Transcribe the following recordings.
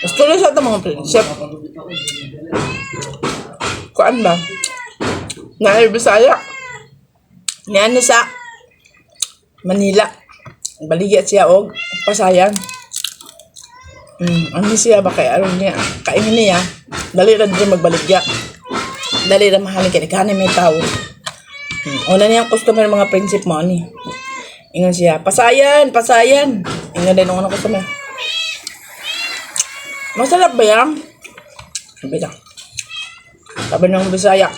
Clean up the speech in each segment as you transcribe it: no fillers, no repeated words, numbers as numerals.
Gusto na sa ito mga prinsip. Kuan ba? Na Bisaya. Niyan na sa Manila. Baligya siya og Pasayan. Ano siya ba kay aron niya? Kaingin niya. Dali ra din magbaligya. Dali ra mahalin kay kanay may tao. Una niyang customer mga prinsip mo ani. Ingon siya, Pasayan, Pasayan. Ingon din ng customer. Masarap ba yan? Sabi lang. Sabi ng Bisaya.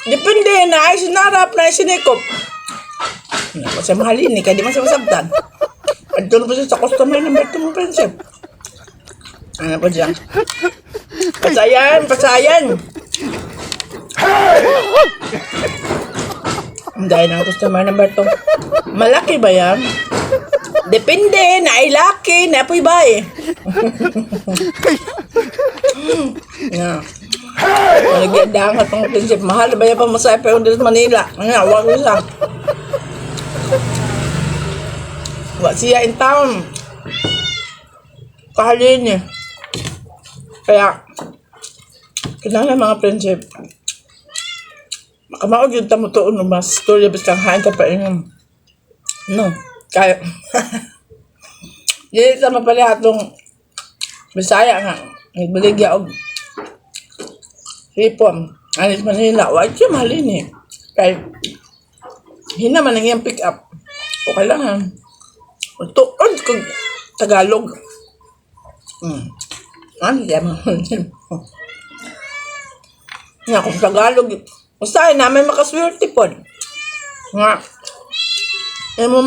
Depende na ay sinarap na ay sinikop. Ako siya mahalin eh, kaya di man siya masabtan. At doon po siya sa customer ng Berto mong prinsip. Ano po siya? Pasayan, Pasayan. Dahil ng customer ng Berto. Malaki ba yan? Depende, na ay laki, na apoy ba eh. Yeah. Nagyadang at mga prinsip. Mahal ba yan pa masaya pero hindi sa Manila? Nga, wag mo siya. Wag siya in town. Kahalin eh. Kaya, kailangan mga prinsip. Makamaog yung tamutoon no mas story bis kang hain ka pa inyong. No, kaya. Dili sa mapala atong Bisaya nga. Nagbaligya og hipon. Anis Manila. Wag siya mahalin eh. Kaya, hinaman ang iyang pick up. O kailangan. Tuon kung Tagalog. Ano siya mahalin? Nga kung Tagalog. Usahay namin makaswerte po. Nga. Eh mo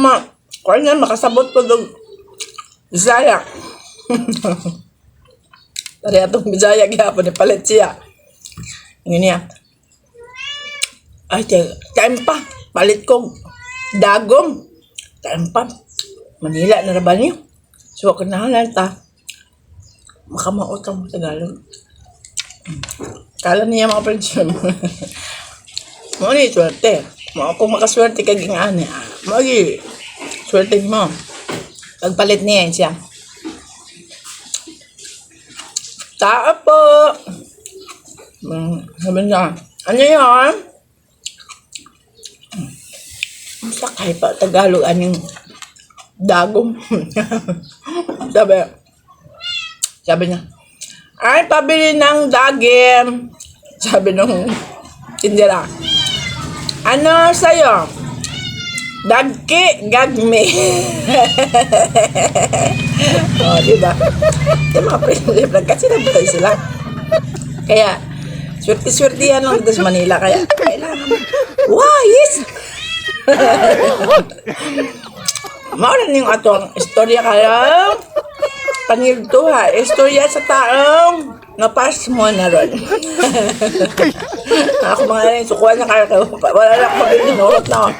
kung yan, makasabot po doon. Bisaya. Tari atong Bisaya gihapon, ipalit siya. Ngayon niya. Ay, time pa. Palit kong dagom. Time pa. Manila na raban niyo. So, kanahalan ta. Makamaot ang Tagalog. Kala niya mga prinsip. Mo ni swerte. Mo kung makaswerte kag ingani. Magi swerte mo. Pagpalit niya siya. Tao po. Sabi niya, ano yun? Sakay pa Tagalog aning dagom. Sabi niya, ay, pabili ng dagim. Sabi nung tindera. Ano sa'yo? Dagki, gagmi. O, diba? Yung mga prinsip lang. Kasi nabuhay sila. Kaya, swerte-swerte yan lang dito sa Manila. Kaya, kailangan. Wow, yes! Maulan yung atong istorya kayo. Panilto ha. Istorya sa taong napas mo na ron. Ako mga rin, sukuhan na kayo. Wala na ako mabilis. Nuhot na ako.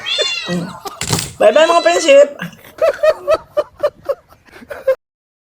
Bye-bye mga prinsip.